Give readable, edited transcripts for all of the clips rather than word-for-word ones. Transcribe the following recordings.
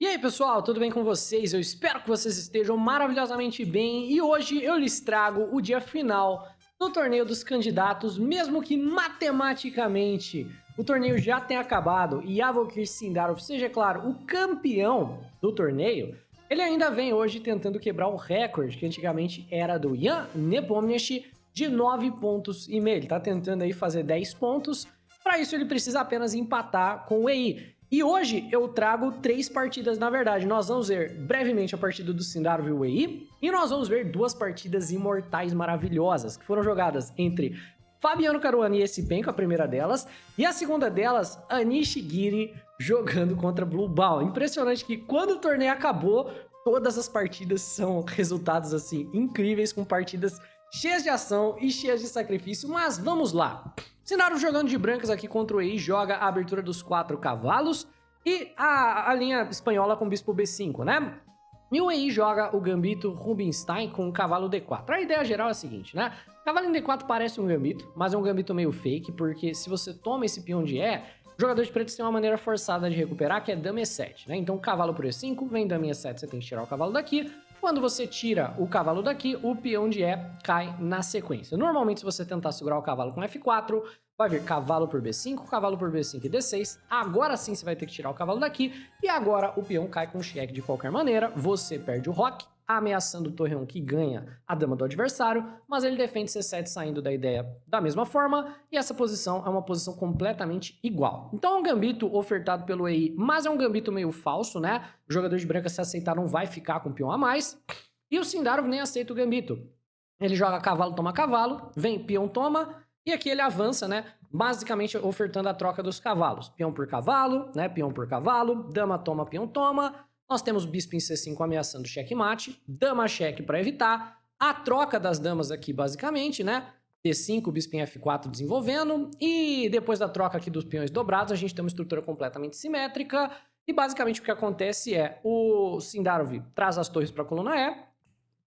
E aí, pessoal, tudo bem com vocês? Eu espero que vocês estejam maravilhosamente bem e hoje eu lhes trago o dia final do torneio dos candidatos, mesmo que matematicamente o torneio já tenha acabado e Avokir Sindarov seja, claro, o campeão do torneio. Ele ainda vem hoje tentando quebrar o recorde que antigamente era do Jan Nepomniachtchi de 9 pontos e meio. Ele tá tentando aí fazer 10 pontos. Para isso ele precisa apenas empatar com o EI. E hoje eu trago 3 partidas, na verdade. Nós vamos ver brevemente a partida do Sindarov e o EI, e nós vamos ver 2 partidas imortais maravilhosas, que foram jogadas entre Fabiano Caruana e Esipenko, a primeira delas, e a segunda delas, Nishigiri jogando contra Blue Ball. Impressionante que quando o torneio acabou, todas as partidas são resultados assim incríveis, com partidas cheias de ação e cheias de sacrifício, mas vamos lá. Sindarov jogando de brancas aqui contra o EI, joga a abertura dos 4 cavalos e a linha espanhola com bispo B5, né? E o EI joga o gambito Rubinstein com o cavalo D4. A ideia geral é a seguinte, né? Cavalo em D4 parece um gambito, mas é um gambito meio fake, porque se você toma esse peão de E, o jogador de preto tem uma maneira forçada de recuperar, que é dama E7, né? Então cavalo por E5, vem dama E7, você tem que tirar o cavalo daqui. Quando você tira o cavalo daqui, o peão de E cai na sequência. Normalmente, se você tentar segurar o cavalo com F4, vai vir cavalo por B5 e D6. Agora sim você vai ter que tirar o cavalo daqui. E agora o peão cai com cheque de qualquer maneira. Você perde o roque, ameaçando o torreão que ganha a dama do adversário, mas ele defende C7 saindo da ideia da mesma forma, e essa posição é uma posição completamente igual. Então é um gambito ofertado pelo EI, mas é um gambito meio falso, né? O jogador de branca, se aceitar, não vai ficar com o peão a mais, e o Sindarov nem aceita o gambito. Ele joga cavalo, toma cavalo, vem peão, toma, e aqui ele avança, né? Basicamente ofertando a troca dos cavalos. Peão por cavalo, né? Peão por cavalo, dama toma, peão toma. Nós temos bispo em C5 ameaçando checkmate, dama cheque para evitar, a troca das damas aqui basicamente, né? D5, bispo em F4 desenvolvendo, e depois da troca aqui dos peões dobrados, a gente tem uma estrutura completamente simétrica, e basicamente o que acontece é, o Sindarov traz as torres para a coluna E,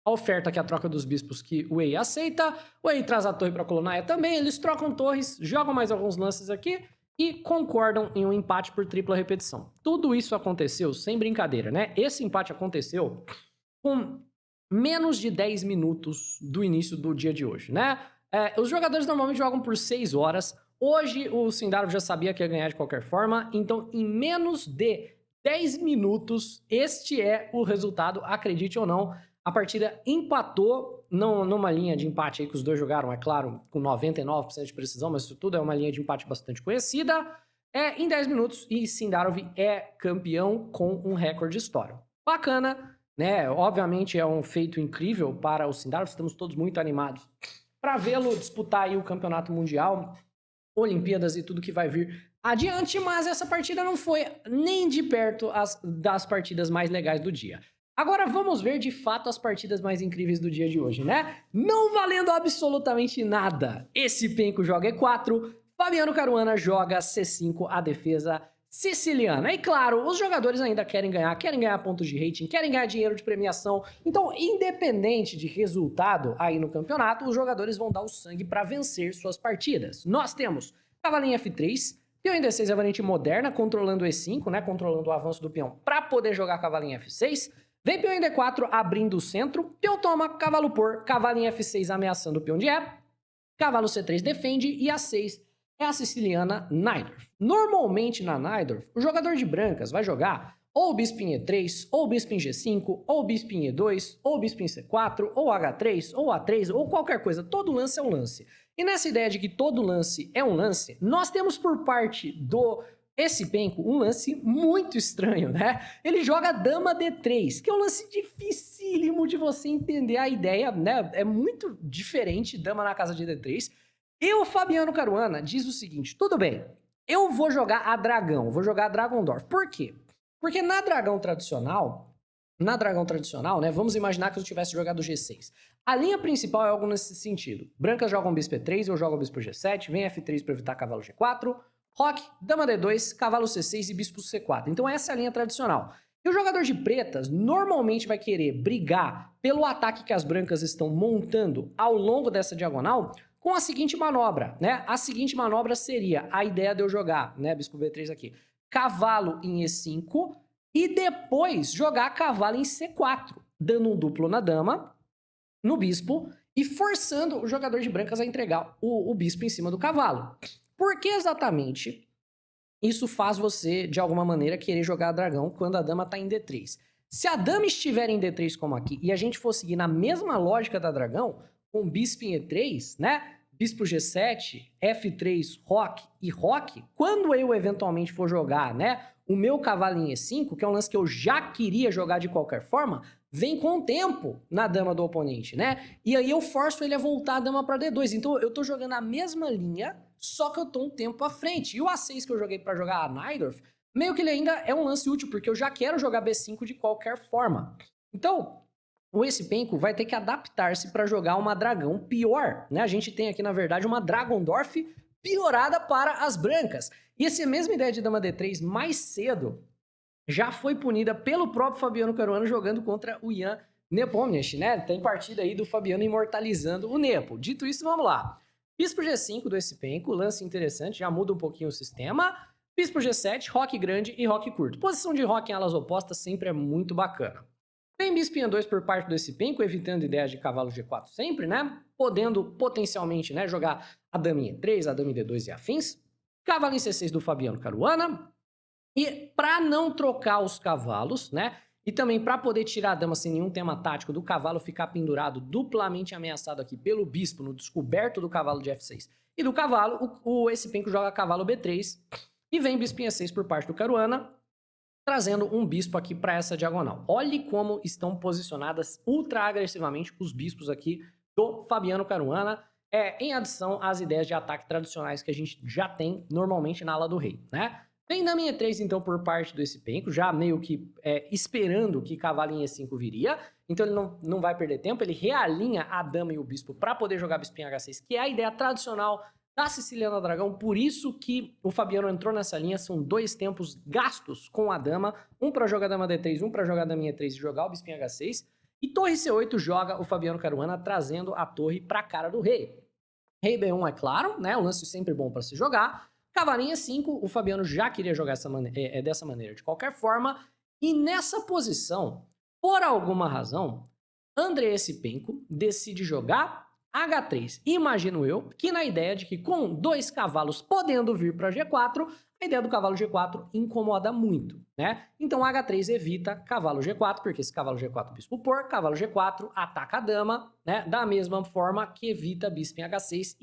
a oferta que é a troca dos bispos que o EI aceita, o EI traz a torre para a coluna E também, eles trocam torres, jogam mais alguns lances aqui, e concordam em um empate por tripla repetição. Tudo isso aconteceu sem brincadeira, né? Esse empate aconteceu com menos de 10 minutos do início do dia de hoje, né? Os jogadores normalmente jogam por 6 horas. Hoje o Sindarov já sabia que ia ganhar de qualquer forma, então em menos de 10 minutos, este é o resultado, acredite ou não. A partida empatou numa linha de empate aí que os dois jogaram, é claro, com 99% de precisão, mas isso tudo é uma linha de empate bastante conhecida. Em 10 minutos, e Sindarov é campeão com um recorde histórico. Bacana, né? Obviamente é um feito incrível para o Sindarov, estamos todos muito animados para vê-lo disputar aí o campeonato mundial, Olimpíadas e tudo que vai vir adiante, mas essa partida não foi nem de perto das partidas mais legais do dia. Agora vamos ver de fato as partidas mais incríveis do dia de hoje, né? Não valendo absolutamente nada. Esipenko joga E4, Fabiano Caruana joga C5, a defesa siciliana. E claro, os jogadores ainda querem ganhar pontos de rating, querem ganhar dinheiro de premiação. Então, independente de resultado aí no campeonato, os jogadores vão dar o sangue para vencer suas partidas. Nós temos cavalinho F3, peão em D6 é a variante moderna, controlando o E5, né? Controlando o avanço do peão para poder jogar cavalinho F6. Vem peão em D4, abrindo o centro, peão toma, cavalo por, cavalo em F6 ameaçando o peão de E, cavalo C3 defende e A6 é a siciliana Najdorf. Normalmente na Najdorf, o jogador de brancas vai jogar ou o bispo em E3, ou o bispo em G5, ou o bispo em E2, ou o bispo em C4, ou H3, ou A3, ou qualquer coisa. Todo lance é um lance. E nessa ideia de que todo lance é um lance, nós temos por parte do Esipenko um lance muito estranho, né? Ele joga dama D3, que é um lance dificílimo de você entender a ideia, né? É muito diferente dama na casa de D3. E o Fabiano Caruana diz o seguinte, tudo bem, eu vou jogar a dragão, vou jogar a Dragonborn. Por quê? Porque na dragão tradicional, né, vamos imaginar que eu tivesse jogado G6. A linha principal é algo nesse sentido. Brancas jogam bispo E3, eu jogo bispo G7, vem F3 para evitar cavalo G4, roque, dama D2, cavalo C6 e bispo C4. Então essa é a linha tradicional. E o jogador de pretas normalmente vai querer brigar pelo ataque que as brancas estão montando ao longo dessa diagonal com a seguinte manobra, né? A seguinte manobra seria a ideia de eu jogar, né, bispo B3 aqui, cavalo em E5, e depois jogar cavalo em C4, dando um duplo na dama, no bispo, e forçando o jogador de brancas a entregar o bispo em cima do cavalo. Por que exatamente isso faz você, de alguma maneira, querer jogar dragão quando a dama está em D3? Se a dama estiver em D3 como aqui, e a gente for seguir na mesma lógica da dragão, com bispo em E3, né? Bispo G7, F3, roque e roque, quando eu eventualmente for jogar, né, o meu cavalo em E5, que é um lance que eu já queria jogar de qualquer forma, vem com o tempo na dama do oponente, né? E aí eu forço ele a voltar a dama para D2. Então eu tô jogando a mesma linha, só que eu tô um tempo à frente. E o A6 que eu joguei para jogar a Najdorf, meio que ele ainda é um lance útil, porque eu já quero jogar B5 de qualquer forma. Então, o esse penco vai ter que adaptar-se para jogar uma dragão pior, né? A gente tem aqui, na verdade, uma Dragondorf piorada para as brancas. E essa mesma ideia de dama D3 mais cedo já foi punida pelo próprio Fabiano Caruana jogando contra o Jan Nepomniachtchi, né? Tem partida aí do Fabiano imortalizando o Nepo. Dito isso, vamos lá. Bispo G5 do esse penco, lance interessante, já muda um pouquinho o sistema. Bispo G7, roque grande e roque curto. Posição de roque em alas opostas sempre é muito bacana. Tem bispo em 2 por parte do esse penco, evitando ideias de cavalo G4 sempre, né? Podendo potencialmente, né, jogar a dama em E3, a dama em D2 e afins. Cavalo em C6 do Fabiano Caruana. E para não trocar os cavalos, né? E também para poder tirar a dama sem nenhum tema tático do cavalo ficar pendurado duplamente ameaçado aqui pelo bispo no descoberto do cavalo de F6 e do cavalo, esse penco joga cavalo B3 e vem bispo em E6 por parte do Caruana, trazendo um bispo aqui para essa diagonal. Olhe como estão posicionadas ultra agressivamente os bispos aqui do Fabiano Caruana, em adição às ideias de ataque tradicionais que a gente já tem normalmente na ala do rei, né? Vem dama em E3, então, por parte do esse penco, já meio que esperando que cavalo em E5 viria. Então ele não vai perder tempo, ele realinha a dama e o bispo para poder jogar bispo em H6, que é a ideia tradicional da Siciliana Dragão. Por isso que o Fabiano entrou nessa linha, são 2 tempos gastos com a dama, um para jogar dama D3, um para jogar dama em E3 e jogar o bispo em H6. E torre C8 joga o Fabiano Caruana, trazendo a torre para a cara do rei. Rei B1 é claro, né? Um lance sempre bom para se jogar. Cavalinho E5, o Fabiano já queria jogar dessa maneira de qualquer forma. E nessa posição, por alguma razão, André Sipenko decide jogar H3. Imagino eu que na ideia de que com 2 cavalos podendo vir para G4, a ideia do cavalo G4 incomoda muito, né? Então H3 evita cavalo G4, porque esse cavalo G4 bispo por, cavalo G4 ataca a dama, né? Da mesma forma que evita bispo em H6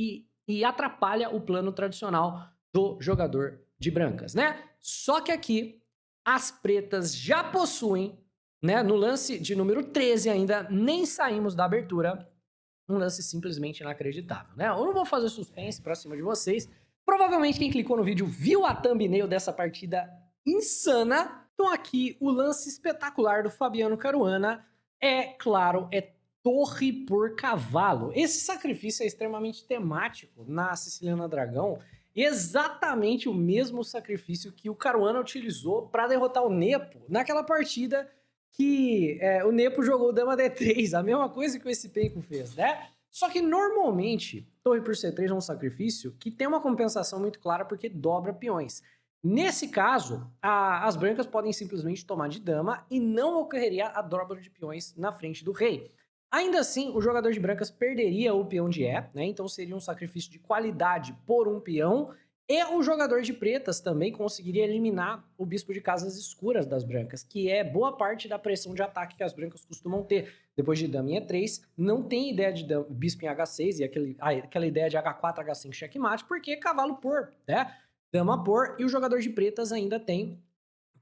e atrapalha o plano tradicional do jogador de brancas, né? Só que aqui as pretas já possuem, né, no lance de número 13 ainda, nem saímos da abertura, um lance simplesmente inacreditável, né? Eu não vou fazer suspense pra cima de vocês, provavelmente quem clicou no vídeo viu a thumbnail dessa partida insana. Então aqui o lance espetacular do Fabiano Caruana claro, é torre por cavalo. Esse sacrifício é extremamente temático na Siciliana Dragão, exatamente o mesmo sacrifício que o Caruana utilizou para derrotar o Nepo naquela partida que o Nepo jogou dama D3, a mesma coisa que o esse penco fez, né? Só que normalmente, torre por C3 é um sacrifício que tem uma compensação muito clara porque dobra peões. Nesse caso, as brancas podem simplesmente tomar de dama e não ocorreria a dobra de peões na frente do rei. Ainda assim, o jogador de brancas perderia o peão de E, né? Então seria um sacrifício de qualidade por um peão. E o jogador de pretas também conseguiria eliminar o bispo de casas escuras das brancas, que é boa parte da pressão de ataque que as brancas costumam ter. Depois de dama em E3, não tem ideia de bispo em H6 e aquela ideia de H4, H5 checkmate, porque cavalo por, né? Dama por, e o jogador de pretas ainda tem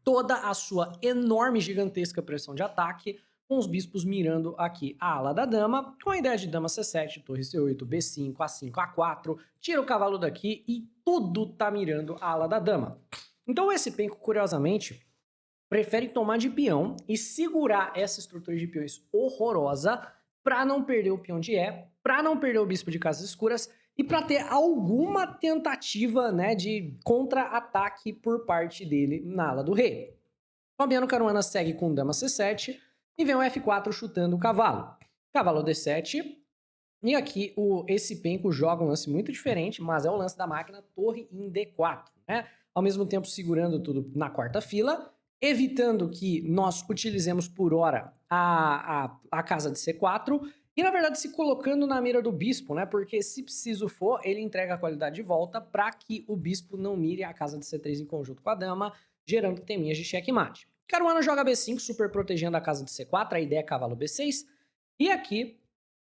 toda a sua enorme, gigantesca pressão de ataque, com os bispos mirando aqui a ala da dama, com a ideia de dama C7, torre C8, B5, A5, A4, tira o cavalo daqui e tudo tá mirando a ala da dama. Então esse penco, curiosamente, prefere tomar de peão e segurar essa estrutura de peões horrorosa para não perder o peão de E, para não perder o bispo de casas escuras e para ter alguma tentativa, né, de contra-ataque por parte dele na ala do rei. Fabiano Caruana segue com dama C7 e vem o F4 chutando o cavalo. Cavalo D7. E aqui esse penco joga um lance muito diferente, mas é o lance da máquina, torre em D4, né? Ao mesmo tempo segurando tudo na quarta fila. evitando que nós utilizemos por hora a casa de C4 e, na verdade, se colocando na mira do bispo, né? Porque se preciso for, ele entrega a qualidade de volta para que o bispo não mire a casa de C3 em conjunto com a dama, gerando teminhas de checkmate. Caruana joga B5, super protegendo a casa de C4, a ideia é cavalo B6. E aqui,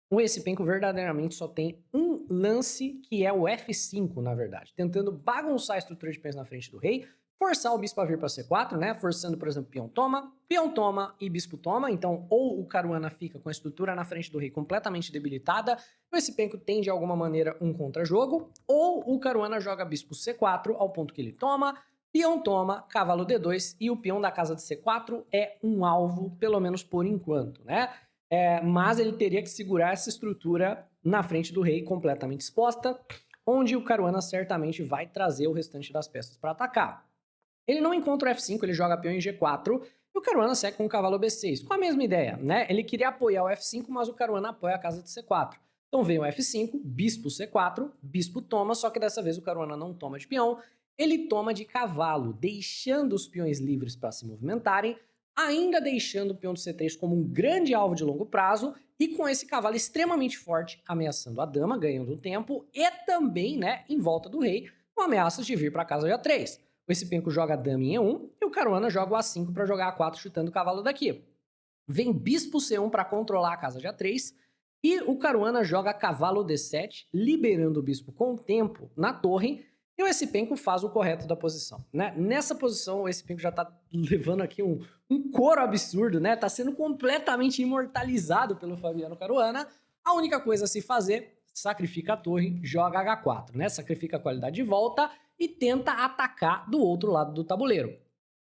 o esse-penco verdadeiramente só tem um lance, que é o F5, na verdade. Tentando bagunçar a estrutura de peões na frente do rei, forçar o bispo a vir para C4, né? Forçando, por exemplo, peão toma e bispo toma. Então, ou o Caruana fica com a estrutura na frente do rei completamente debilitada, o esse-penco tem, de alguma maneira, um contra-jogo, ou o Caruana joga bispo C4 ao ponto que ele toma, peão toma, cavalo D2, e o peão da casa de C4 é um alvo, pelo menos por enquanto, né? Mas ele teria que segurar essa estrutura na frente do rei completamente exposta, onde o Caruana certamente vai trazer o restante das peças para atacar. Ele não encontra o F5, ele joga peão em G4, e o Caruana segue com o cavalo B6, com a mesma ideia, né? Ele queria apoiar o F5, mas o Caruana apoia a casa de C4. Então vem o F5, bispo C4, bispo toma, só que dessa vez o Caruana não toma de peão, ele toma de cavalo, deixando os peões livres para se movimentarem, ainda deixando o peão do C3 como um grande alvo de longo prazo, e com esse cavalo extremamente forte, ameaçando a dama, ganhando tempo, e também, né, em volta do rei, com ameaças de vir para a casa de A3. O esse-penco joga a dama em E1, e o Caruana joga o A5 para jogar A4, chutando o cavalo daqui. Vem bispo C1 para controlar a casa de A3, e o Caruana joga cavalo D7, liberando o bispo com tempo na torre, e o esse-penco faz o correto da posição, né? Nessa posição, o esse-penco já tá levando aqui um couro absurdo, né? Tá sendo completamente imortalizado pelo Fabiano Caruana. A única coisa a se fazer, sacrifica a torre, joga H4, né? Sacrifica a qualidade de volta e tenta atacar do outro lado do tabuleiro.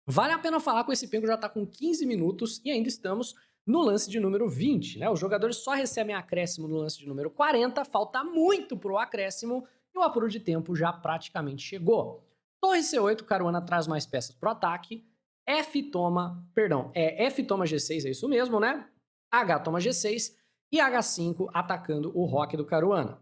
Vale a pena falar que o esse-penco já tá com 15 minutos e ainda estamos no lance de número 20, né? Os jogadores só recebem acréscimo no lance de número 40, falta muito pro acréscimo, e o apuro de tempo já praticamente chegou. Torre C8, Caruana traz mais peças pro ataque. F toma G6, é isso mesmo, né? H toma G6 e H5 atacando o roque do Caruana.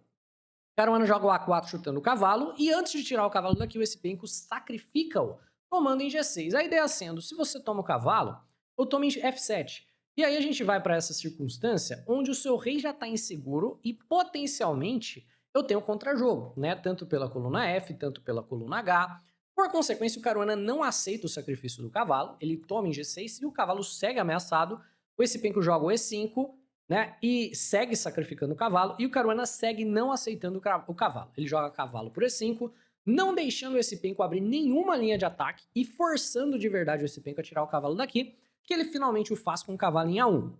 Caruana joga o A4 chutando o cavalo, e antes de tirar o cavalo daqui, o esse-penco sacrifica-o, tomando em G6. A ideia sendo, se você toma o cavalo, eu tomo em F7. E aí a gente vai para essa circunstância onde o seu rei já está inseguro e potencialmente eu tenho contra-jogo, né? Tanto pela coluna F, tanto pela coluna H. Por consequência, o Caruana não aceita o sacrifício do cavalo, ele toma em G6 e o cavalo segue ameaçado. O esse-penco joga o E5, né? E segue sacrificando o cavalo, e o Caruana segue não aceitando o cavalo. Ele joga cavalo por E5, não deixando o esse-penco abrir nenhuma linha de ataque e forçando de verdade o esse-penco a tirar o cavalo daqui, que ele finalmente o faz com o cavalo em A1.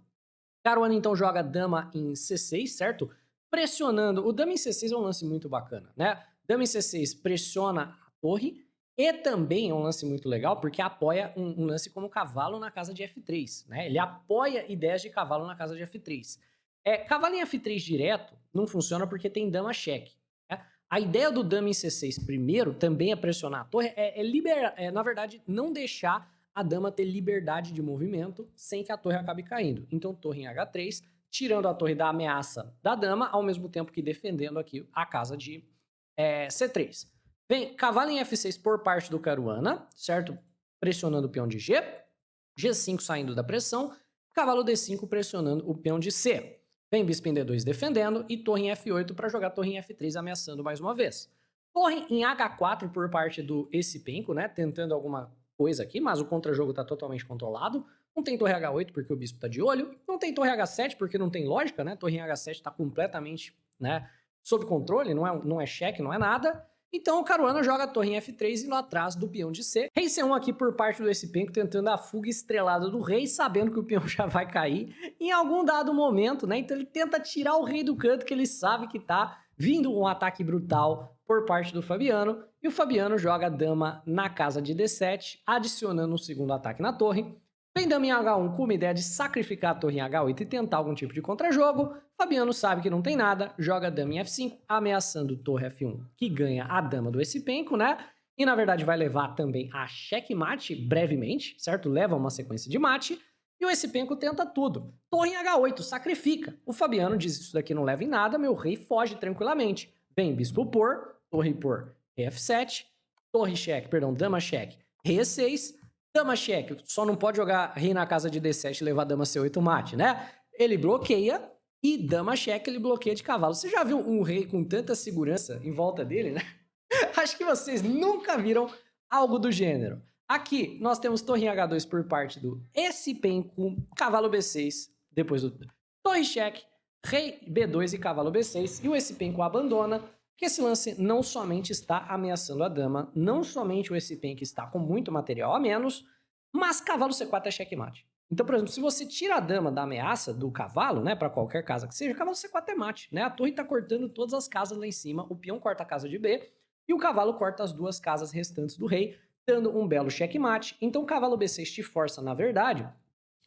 Caruana então joga dama em C6, certo? Pressionando. O dama em C6 é um lance muito bacana, né? Dama em C6 pressiona a torre, e também é um lance muito legal porque apoia um lance como cavalo na casa de F3, né? Ele apoia ideias de cavalo na casa de F3. Cavalo em F3 direto não funciona porque tem dama cheque. Né? A ideia do dama em C6 primeiro também é pressionar a torre, na verdade, não deixar a dama ter liberdade de movimento sem que a torre acabe caindo. Então, torre em H3, tirando a torre da ameaça da dama, ao mesmo tempo que defendendo aqui a casa de C3. Vem cavalo em F6 por parte do Caruana, certo? Pressionando o peão de G. G5 saindo da pressão. Cavalo D5 pressionando o peão de C. Vem bispo em D2 defendendo e torre em F8 para jogar torre em F3 ameaçando mais uma vez. Torre em H4 por parte do esse-penco, né? Tentando alguma coisa aqui, mas o contra-jogo está totalmente controlado. Não tem torre H8 porque o bispo está de olho. Não tem torre H7 porque não tem lógica, né? Torre em H7 está completamente, né, sob controle, não é cheque, não é nada. Então o Caruana joga a torre em F3 indo atrás do peão de C. Rei C1 aqui por parte do esse-penco tentando a fuga estrelada do rei, sabendo que o peão já vai cair em algum dado momento, né? Então ele tenta tirar o rei do canto que ele sabe que tá vindo um ataque brutal por parte do Fabiano. E o Fabiano joga a dama na casa de D7, adicionando um segundo ataque na torre. Vem dama em H1 com uma ideia de sacrificar a torre em H8 e tentar algum tipo de contra-jogo. Fabiano sabe que não tem nada, joga dama em F5, ameaçando torre F1, que ganha a dama do esse-penco, né? E na verdade vai levar também a checkmate brevemente, certo? Leva uma sequência de mate. E o esse-penco tenta tudo. Torre em H8, sacrifica. O Fabiano diz: isso daqui não leva em nada, meu rei foge tranquilamente. Vem bispo por, torre por F7, torre cheque, perdão, dama cheque, rei E6. Dama cheque, só não pode jogar rei na casa de D7 e levar dama C8 mate, né? Ele bloqueia e dama cheque ele bloqueia de cavalo. Você já viu um rei com tanta segurança em volta dele, né? Acho que vocês nunca viram algo do gênero. Aqui nós temos torre H2 por parte do esse pen com cavalo B6, depois do torre cheque, rei B2 e cavalo B6, e o esse pen com abandona, que esse lance não somente está ameaçando a dama, não somente o esse pen que está com muito material a menos, mas cavalo C4 é checkmate. Então, por exemplo, se você tira a dama da ameaça do cavalo, né, para qualquer casa que seja, cavalo C4 é mate, né? A torre tá cortando todas as casas lá em cima, o peão corta a casa de B e o cavalo corta as duas casas restantes do rei, dando um belo checkmate. Então, o cavalo B6 te força, na verdade,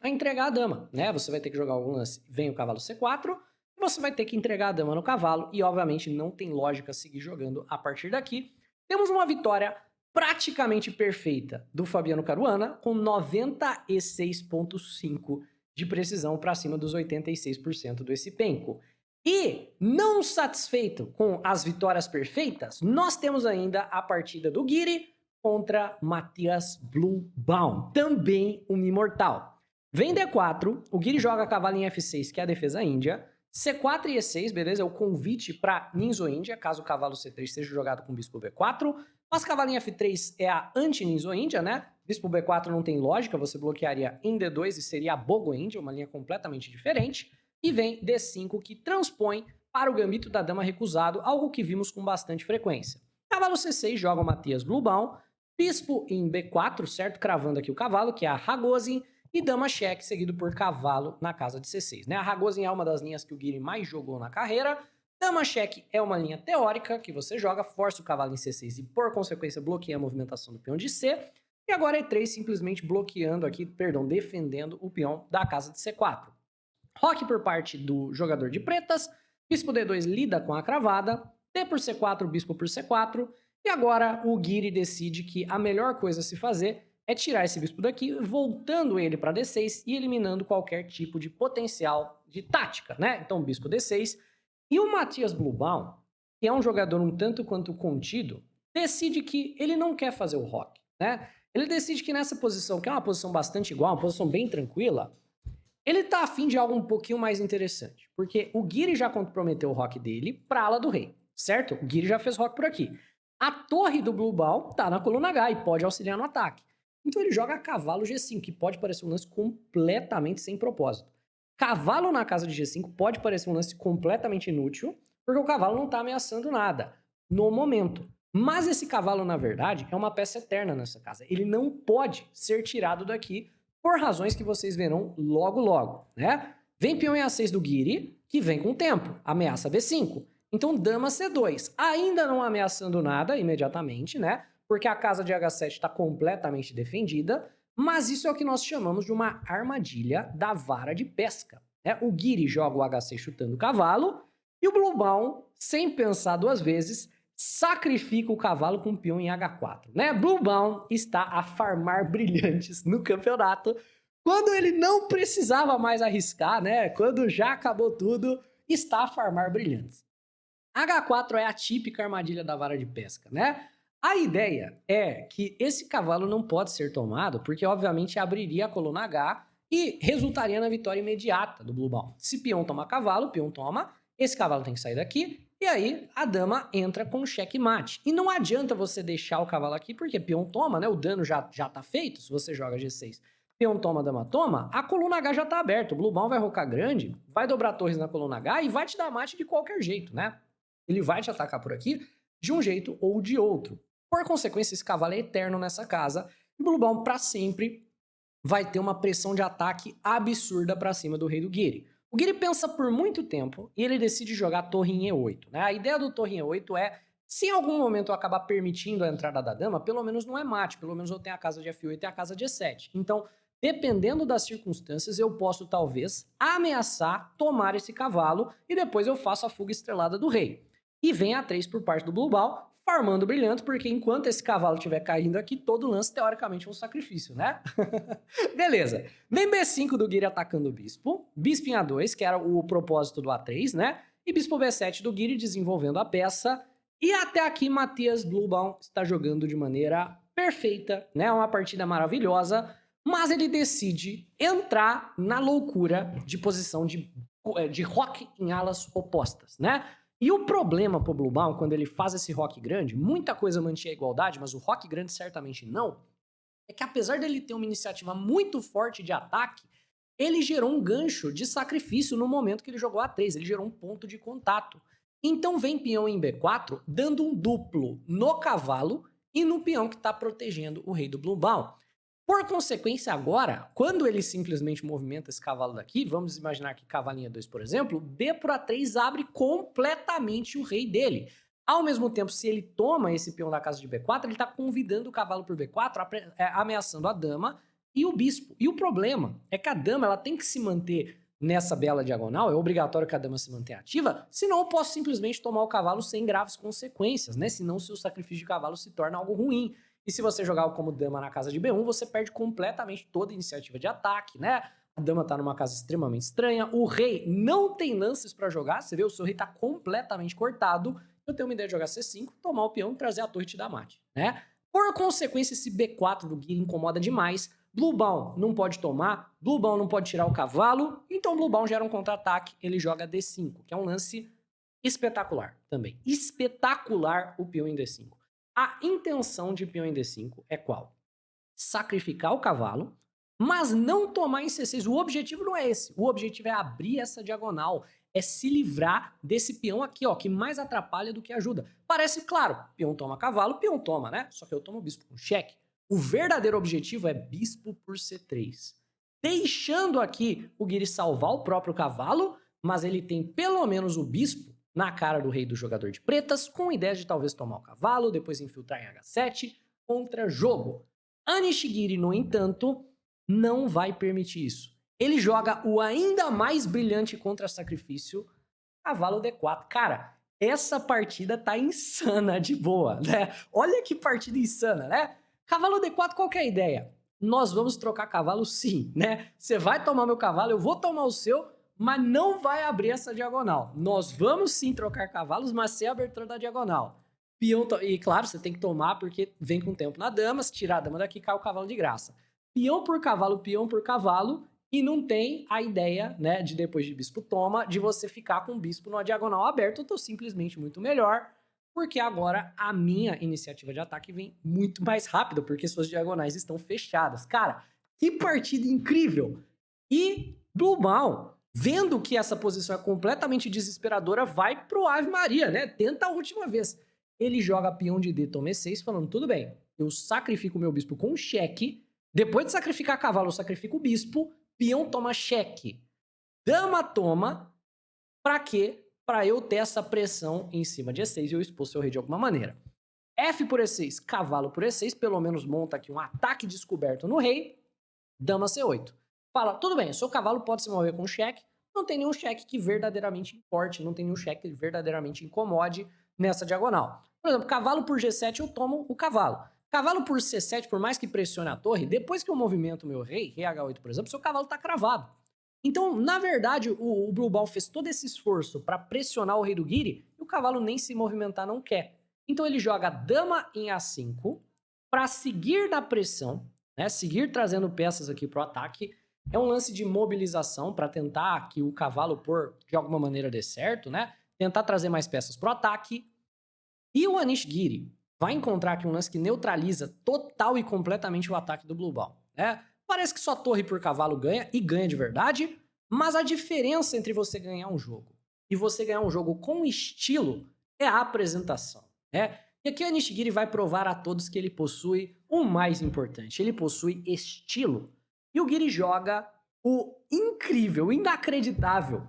a entregar a dama, né? Você vai ter que jogar algum lance, vem o cavalo C4, e você vai ter que entregar a dama no cavalo, e obviamente não tem lógica seguir jogando a partir daqui. Temos uma vitória praticamente perfeita do Fabiano Caruana, com 96,5% de precisão para cima dos 86% do Esipenco. E, não satisfeito com as vitórias perfeitas, nós temos ainda a partida do Guiri contra Matias Bluebaum, também um imortal. Vem D4, o Guiri joga cavalo em F6, que é a defesa índia, C4 e E6, beleza? É o convite para Ninzo Índia, caso o cavalo C3 seja jogado com bispo B4. Mas cavalo em F3 é a anti-Ninzo Índia, né? Bispo B4 não tem lógica, você bloquearia em D2 e seria a Bogo Índia, uma linha completamente diferente. E vem D5, que transpõe para o gambito da dama recusado, algo que vimos com bastante frequência. Cavalo C6 joga o Matias Bluebaum, bispo em B4, certo? Cravando aqui o cavalo, que é a Ragozin, e dama cheque, seguido por cavalo na casa de C6, né? A Ragozin é uma das linhas que o Guiri mais jogou na carreira. Dama cheque é uma linha teórica que você joga, força o cavalo em C6 e, por consequência, bloqueia a movimentação do peão de C. E agora E3 simplesmente bloqueando aqui, perdão, defendendo o peão da casa de C4. Roque por parte do jogador de pretas, bispo D2 lida com a cravada, D por C4, bispo por C4, e agora o Guiri decide que a melhor coisa a se fazer é tirar esse bispo daqui, voltando ele para D6 e eliminando qualquer tipo de potencial de tática, né? Então, bispo D6. E o Matias Bluebaum, que é um jogador um tanto quanto contido, decide que ele não quer fazer o roque, né? Ele decide que nessa posição, que é uma posição bastante igual, uma posição bem tranquila, ele tá afim de algo um pouquinho mais interessante, porque o Guiri já comprometeu o roque dele pra ala do rei, certo? O Guiri já fez roque por aqui. A torre do Bluebaum tá na coluna H e pode auxiliar no ataque. Então ele joga cavalo G5, que pode parecer um lance completamente sem propósito. Cavalo na casa de G5 pode parecer um lance completamente inútil, porque o cavalo não tá ameaçando nada no momento. Mas esse cavalo, na verdade, é uma peça eterna nessa casa. Ele não pode ser tirado daqui por razões que vocês verão logo logo, né? Vem peão em A6 do Guiri, que vem com tempo, ameaça B5. Então dama C2, ainda não ameaçando nada imediatamente, né? Porque a casa de H7 está completamente defendida, mas isso é o que nós chamamos de uma armadilha da vara de pesca, né? O Guiri joga o H6 chutando o cavalo, e o Bluebaum, sem pensar duas vezes, sacrifica o cavalo com o peão em H4, né? Bluebaum está a farmar brilhantes no campeonato, quando ele não precisava mais arriscar, né? Quando já acabou tudo, está a farmar brilhantes. H4 é a típica armadilha da vara de pesca, né? A ideia é que esse cavalo não pode ser tomado, porque obviamente abriria a coluna H e resultaria na vitória imediata do Bluebaum. Se peão toma cavalo, o peão toma, esse cavalo tem que sair daqui, e aí a dama entra com checkmate. E não adianta você deixar o cavalo aqui, porque peão toma, né? O dano já tá feito, se você joga G6. Peão toma, dama toma, a coluna H já tá aberta. O Bluebaum vai rocar grande, vai dobrar torres na coluna H e vai te dar mate de qualquer jeito, né? Ele vai te atacar por aqui de um jeito ou de outro. Por consequência, esse cavalo é eterno nessa casa. E o Bluebaum, para sempre, vai ter uma pressão de ataque absurda para cima do rei do Guiri. O Guiri pensa por muito tempo e ele decide jogar torre em E8. Né? A ideia do torre em E8 é, se em algum momento eu acabar permitindo a entrada da dama, pelo menos não é mate, pelo menos eu tenho a casa de F8 e a casa de E7. Então, dependendo das circunstâncias, eu posso talvez ameaçar tomar esse cavalo e depois eu faço a fuga estrelada do rei. E vem A3 por parte do Bluebaum, farmando brilhante, porque enquanto esse cavalo estiver caindo aqui, todo lance, teoricamente, é um sacrifício, né? Beleza. Vem B5 do Guiri atacando o bispo. Bispo em A2, que era o propósito do A3, né? E bispo B7 do Guiri desenvolvendo a peça. E até aqui, Matias Bluebaum está jogando de maneira perfeita, né? Uma partida maravilhosa, mas ele decide entrar na loucura de posição de rock em alas opostas, né? E o problema pro Blue Baum, quando ele faz esse rock grande, muita coisa mantinha a igualdade, mas o rock grande certamente não, é que apesar dele ter uma iniciativa muito forte de ataque, ele gerou um gancho de sacrifício no momento que ele jogou A3, ele gerou um ponto de contato. Então vem peão em B4, dando um duplo no cavalo e no peão que está protegendo o rei do Blue Baum. Por consequência, agora, quando ele simplesmente movimenta esse cavalo daqui, vamos imaginar que cavalinha 2, por exemplo, B por A3 abre completamente o rei dele. Ao mesmo tempo, se ele toma esse peão da casa de B4, ele está convidando o cavalo por B4, ameaçando a dama e o bispo. E o problema é que a dama ela tem que se manter nessa bela diagonal, é obrigatório que a dama se mantenha ativa, senão eu posso simplesmente tomar o cavalo sem graves consequências, né? Senão o seu sacrifício de cavalo se torna algo ruim. E se você jogar como dama na casa de B1, você perde completamente toda a iniciativa de ataque, né? A dama tá numa casa extremamente estranha, o rei não tem lances pra jogar, você vê, o seu rei tá completamente cortado. Eu tenho uma ideia de jogar C5, tomar o peão e trazer a torre e te dar mate, né? Por consequência, esse B4 do Guile incomoda demais. Blue Baum não pode tomar, Blue Baum não pode tirar o cavalo, então Blue Baum gera um contra-ataque, ele joga D5, que é um lance espetacular também. Espetacular o peão em D5. A intenção de peão em D5 é qual? Sacrificar o cavalo, mas não tomar em C6. O objetivo não é esse. O objetivo é abrir essa diagonal. É se livrar desse peão aqui, ó, que mais atrapalha do que ajuda. Parece claro, peão toma cavalo, peão toma, né? Só que eu tomo bispo com cheque. O verdadeiro objetivo é bispo por C3. Deixando aqui o Guiri salvar o próprio cavalo, mas ele tem pelo menos o bispo na cara do rei do jogador de pretas, com ideia de talvez tomar o cavalo, depois infiltrar em H7, contra-jogo. Nishigiri, no entanto, não vai permitir isso. Ele joga o ainda mais brilhante contra-sacrifício, cavalo D4. Cara, essa partida tá insana de boa, né? Olha que partida insana, né? Cavalo D4, qual que é a ideia? Nós vamos trocar cavalo sim, né? Você vai tomar meu cavalo, eu vou tomar o seu, mas não vai abrir essa diagonal. Nós vamos sim trocar cavalos, mas sem a abertura da diagonal. Peão e claro, você tem que tomar porque vem com tempo na dama, se tirar a dama daqui, cai o cavalo de graça. Peão por cavalo, e não tem a ideia, né, de depois de bispo toma, de você ficar com o bispo numa diagonal aberta. Eu tô simplesmente muito melhor, porque agora a minha iniciativa de ataque vem muito mais rápida, porque suas diagonais estão fechadas. Cara, que partida incrível! E Blue Baum, vendo que essa posição é completamente desesperadora, vai pro Ave Maria, né? Tenta a última vez. Ele joga peão de D, toma E6, falando, tudo bem, eu sacrifico o meu bispo com cheque, depois de sacrificar cavalo, eu sacrifico o bispo, peão toma cheque, dama toma, pra quê? Pra eu ter essa pressão em cima de E6 e eu expor seu rei de alguma maneira. F por E6, cavalo por E6, pelo menos monta aqui um ataque descoberto no rei, dama C8. Fala, tudo bem, seu cavalo pode se mover com cheque, não tem nenhum cheque que verdadeiramente importe, não tem nenhum cheque que verdadeiramente incomode nessa diagonal. Por exemplo, cavalo por G7 eu tomo o cavalo. Cavalo por C7, por mais que pressione a torre, depois que eu movimento meu rei, rei H8, por exemplo, seu cavalo tá cravado. Então, na verdade, o Blue Baum fez todo esse esforço para pressionar o rei do Guiri e o cavalo nem se movimentar não quer. Então ele joga dama em A5 para seguir na pressão, né, seguir trazendo peças aqui pro ataque. É um lance de mobilização para tentar que o cavalo, de alguma maneira, dê certo, né? Tentar trazer mais peças pro ataque. E o Anish Giri vai encontrar aqui um lance que neutraliza total e completamente o ataque do Blue Baum, né? Parece que sua torre por cavalo ganha, e ganha de verdade, mas a diferença entre você ganhar um jogo e você ganhar um jogo com estilo é a apresentação, né? E aqui o Nishigiri vai provar a todos que ele possui o mais importante, ele possui estilo. E o Giri joga o incrível, inacreditável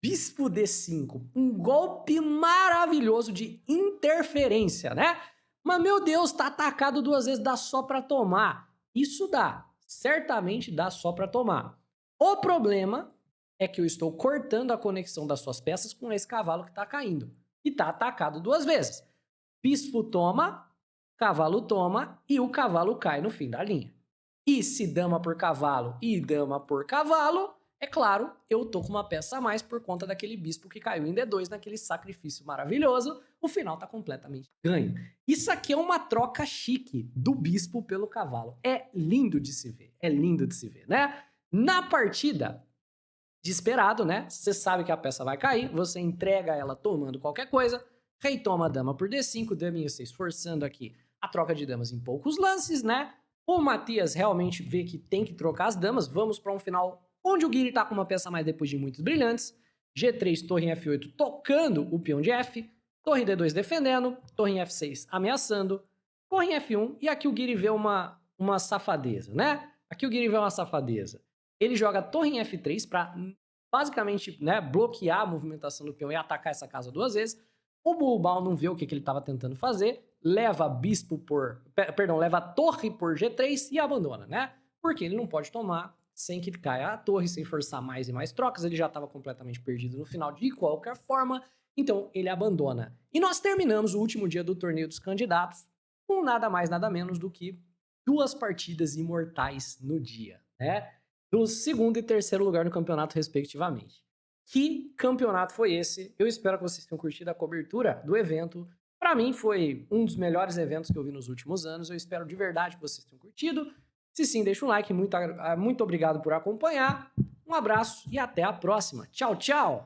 Bispo D5, um golpe maravilhoso de interferência, né? Mas, meu Deus, tá atacado duas vezes, dá só pra tomar. Isso dá, certamente dá só pra tomar. O problema é que eu estou cortando a conexão das suas peças com esse cavalo que tá caindo. E tá atacado duas vezes. Bispo toma, cavalo toma e o cavalo cai no fim da linha. E se dama por cavalo e dama por cavalo, É claro, eu tô com uma peça a mais por conta daquele bispo que caiu em D2 naquele sacrifício maravilhoso. O final tá completamente ganho. Isso aqui é uma troca chique do bispo pelo cavalo. É lindo de se ver, é lindo de se ver, né? Na partida, desesperado, né? Você sabe que a peça vai cair, você entrega ela tomando qualquer coisa, rei toma a dama por D5, daminha 6 forçando aqui a troca de damas em poucos lances, né? O Matias realmente vê que tem que trocar as damas, vamos para um final onde o Guiri tá com uma peça a mais depois de muitos brilhantes, G3, torre em F8 tocando o peão de F, torre D2 defendendo, torre em F6 ameaçando, torre em F1, e aqui o Guiri vê uma safadeza, né? Aqui o Guiri vê uma safadeza. Ele joga torre em F3 para basicamente, né, bloquear a movimentação do peão e atacar essa casa duas vezes. O Bulbal não vê o que ele estava tentando fazer, leva bispo por, perdão, leva torre por G3 e abandona, né? Porque ele não pode tomar sem que caia a torre, sem forçar mais e mais trocas, ele já estava completamente perdido no final de qualquer forma, então ele abandona. E nós terminamos o último dia do torneio dos candidatos com nada mais, nada menos do que 2 partidas imortais no dia, né? Do segundo e terceiro lugar no campeonato, respectivamente. Que campeonato foi esse? Eu espero que vocês tenham curtido a cobertura do evento. Para mim, foi um dos melhores eventos que eu vi nos últimos anos. Eu espero de verdade que vocês tenham curtido. Se sim, deixa um like. Muito obrigado por acompanhar. Um abraço e até a próxima. Tchau, tchau!